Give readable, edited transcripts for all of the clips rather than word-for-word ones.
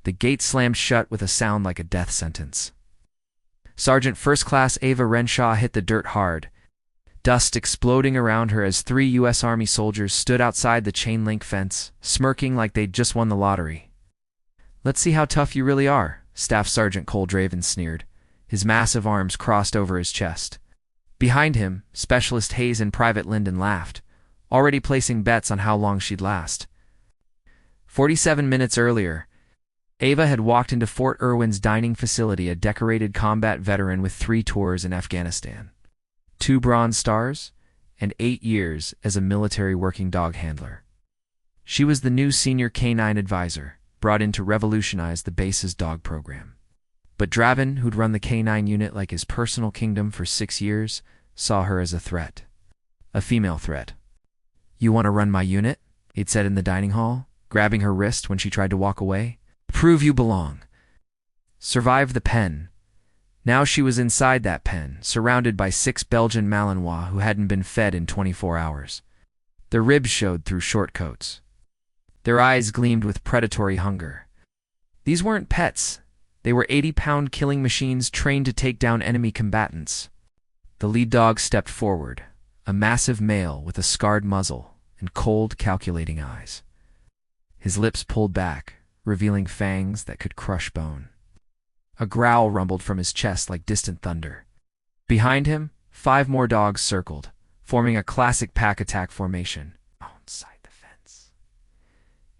The gate slammed shut with a sound like a death sentence. Sergeant First Class Ava Renshaw hit the dirt hard, dust exploding around her as 3 U.S. Army soldiers stood outside the chain-link fence, smirking like they'd just won the lottery. "Let's see how tough you really are," Staff Sergeant Cole Draven sneered, his massive arms crossed over his chest. Behind him, Specialist Hayes and Private Linden laughed, already placing bets on how long she'd last. 47 minutes earlier, Ava had walked into Fort Irwin's dining facility, a decorated combat veteran with 3 tours in Afghanistan, 2 Bronze Stars, and 8 years as a military working dog handler. She was the new senior canine advisor, brought in to revolutionize the base's dog program. But Draven, who'd run the canine unit like his personal kingdom for 6 years, saw her as a threat. A female threat. "You want to run my unit?" he'd said in the dining hall, grabbing her wrist when she tried to walk away. "Prove you belong." Survive the pen. Now she was inside that pen, surrounded by 6 Belgian Malinois who hadn't been fed in 24 hours. Their ribs showed through short coats. Their eyes gleamed with predatory hunger. These weren't pets. They were 80-pound killing machines trained to take down enemy combatants. The lead dog stepped forward, a massive male with a scarred muzzle and cold, calculating eyes. His lips pulled back, revealing fangs that could crush bone. A growl rumbled from his chest like distant thunder. Behind him, 5 more dogs circled, forming a classic pack attack formation. Outside the fence.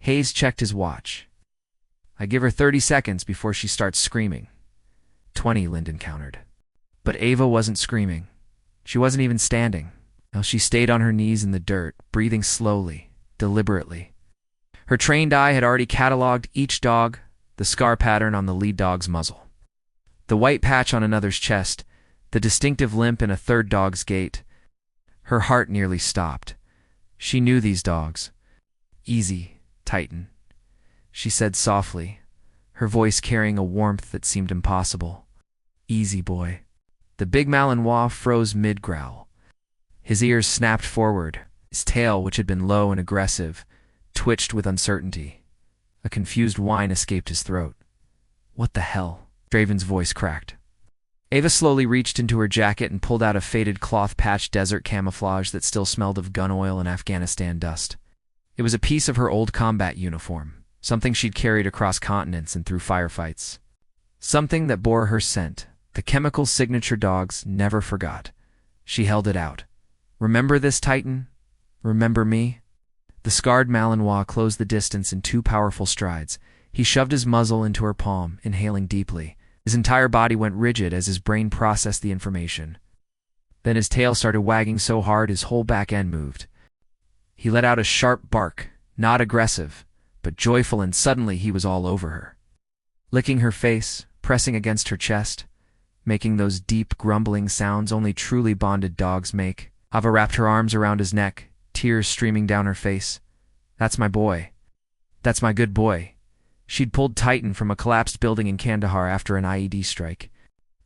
Hayes checked his watch. "I give her 30 seconds before she starts screaming." 20, Linden countered. But Ava wasn't screaming. She wasn't even standing. No, she stayed on her knees in the dirt, breathing slowly, deliberately. Her trained eye had already cataloged each dog, the scar pattern on the lead dog's muzzle, the white patch on another's chest, the distinctive limp in a third dog's gait. Her heart nearly stopped. She knew these dogs. "Easy, Titan," she said softly, her voice carrying a warmth that seemed impossible. "Easy, boy." The big Malinois froze mid-growl. His ears snapped forward. His tail, which had been low and aggressive, twitched with uncertainty. A confused whine escaped his throat. "What the hell?" Draven's voice cracked. Ava slowly reached into her jacket and pulled out a faded cloth-patched desert camouflage that still smelled of gun oil and Afghanistan dust. It was a piece of her old combat uniform, something she'd carried across continents and through firefights. Something that bore her scent. The chemical signature dogs never forgot. She held it out. "Remember this, Titan? Remember me?" The scarred Malinois closed the distance in 2 powerful strides. He shoved his muzzle into her palm, inhaling deeply. His entire body went rigid as his brain processed the information. Then his tail started wagging so hard his whole back end moved. He let out a sharp bark, not aggressive, but joyful, and suddenly he was all over her. Licking her face, pressing against her chest, making those deep, grumbling sounds only truly bonded dogs make. Ava wrapped her arms around his neck, tears streaming down her face. "That's my boy. That's my good boy." She'd pulled Titan from a collapsed building in Kandahar after an IED strike.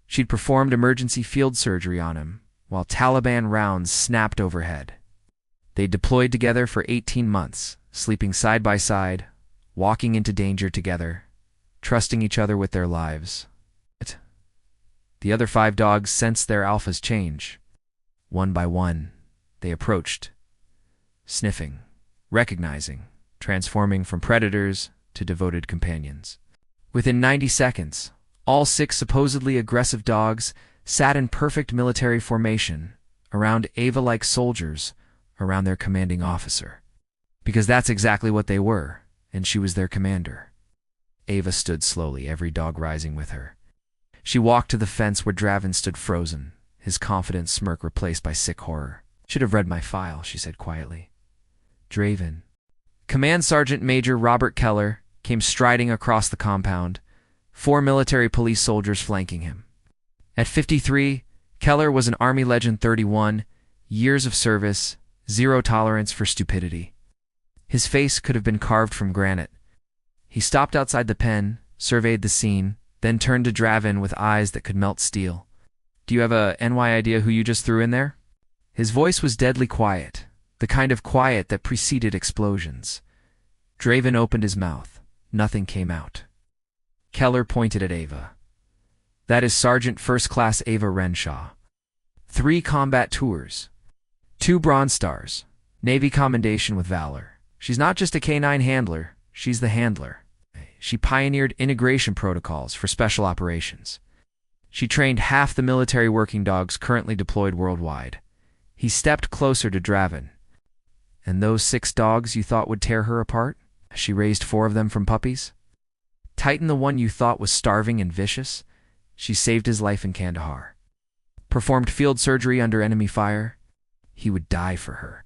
She'd performed emergency field surgery on him, while Taliban rounds snapped overhead. They deployed together for 18 months, sleeping side by side, walking into danger together, trusting each other with their lives. The other 5 dogs sensed their alphas change. One by one, they approached, sniffing, recognizing, transforming from predators to devoted companions. Within 90 seconds, all 6 supposedly aggressive dogs sat in perfect military formation, around Ava like soldiers, around their commanding officer. Because that's exactly what they were, and she was their commander. Ava stood slowly, every dog rising with her. She walked to the fence where Draven stood frozen, his confident smirk replaced by sick horror. "Should have read my file," she said quietly. Draven. Command Sergeant Major Robert Keller came striding across the compound, 4 military police soldiers flanking him. At 53, Keller was an Army Legend 31, years of service, 0 tolerance for stupidity. His face could have been carved from granite. He stopped outside the pen, surveyed the scene, then turned to Draven with eyes that could melt steel. "Do you have a NY idea who you just threw in there?" His voice was deadly quiet, the kind of quiet that preceded explosions. Draven opened his mouth. Nothing came out. Keller pointed at Ava. That is Sergeant First Class Ava Renshaw. 3 combat tours. 2 Bronze Stars. Navy Commendation with Valor. She's not just a K-9 handler, she's the handler. She pioneered integration protocols for special operations. She trained half the military working dogs currently deployed worldwide. He stepped closer to Draven. And those 6 dogs you thought would tear her apart? She raised 4 of them from puppies? Titan, the one you thought was starving and vicious? She saved his life in Kandahar. Performed field surgery under enemy fire? He would die for her.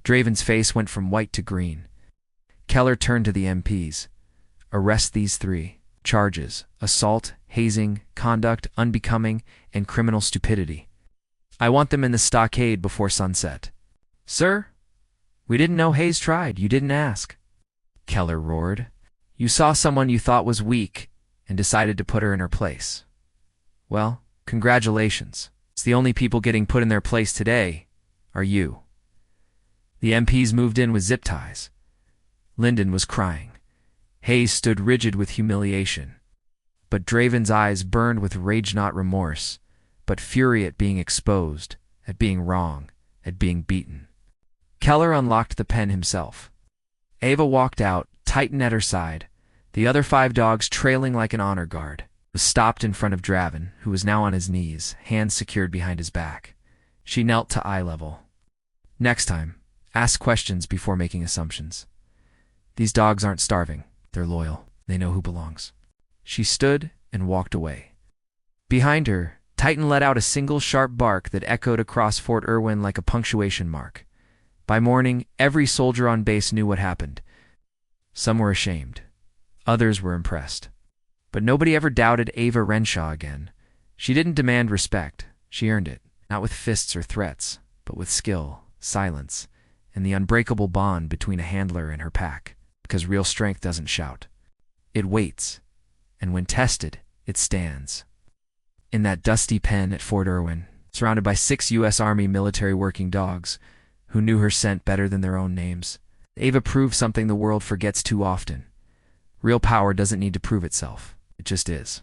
Draven's face went from white to green. Keller turned to the MPs. Arrest these 3 charges: assault, hazing, conduct unbecoming, and criminal stupidity. I want them in the stockade before sunset. Sir? We didn't know Hayes tried. You didn't ask. Keller roared. You saw someone you thought was weak and decided to put her in her place. Well, congratulations. It's the only people getting put in their place today are you. The MPs moved in with zip ties. Lyndon was crying. Hayes stood rigid with humiliation. But Draven's eyes burned with rage, not remorse, but fury at being exposed, at being wrong, at being beaten. Keller unlocked the pen himself. Ava walked out, Titan at her side, the other 5 dogs trailing like an honor guard. Was stopped in front of Draven, who was now on his knees, hands secured behind his back. She knelt to eye level. Next time, ask questions before making assumptions. These dogs aren't starving. They're loyal. They know who belongs. She stood and walked away. Behind her, Titan let out a single sharp bark that echoed across Fort Irwin like a punctuation mark. By morning, every soldier on base knew what happened. Some were ashamed. Others were impressed. But nobody ever doubted Ava Renshaw again. She didn't demand respect. She earned it, not with fists or threats, but with skill, silence, and the unbreakable bond between a handler and her pack. Because real strength doesn't shout. It waits, and when tested, it stands. In that dusty pen at Fort Irwin, surrounded by 6 U.S. Army military working dogs, who knew her scent better than their own names, Ava proved something the world forgets too often. Real power doesn't need to prove itself. It just is.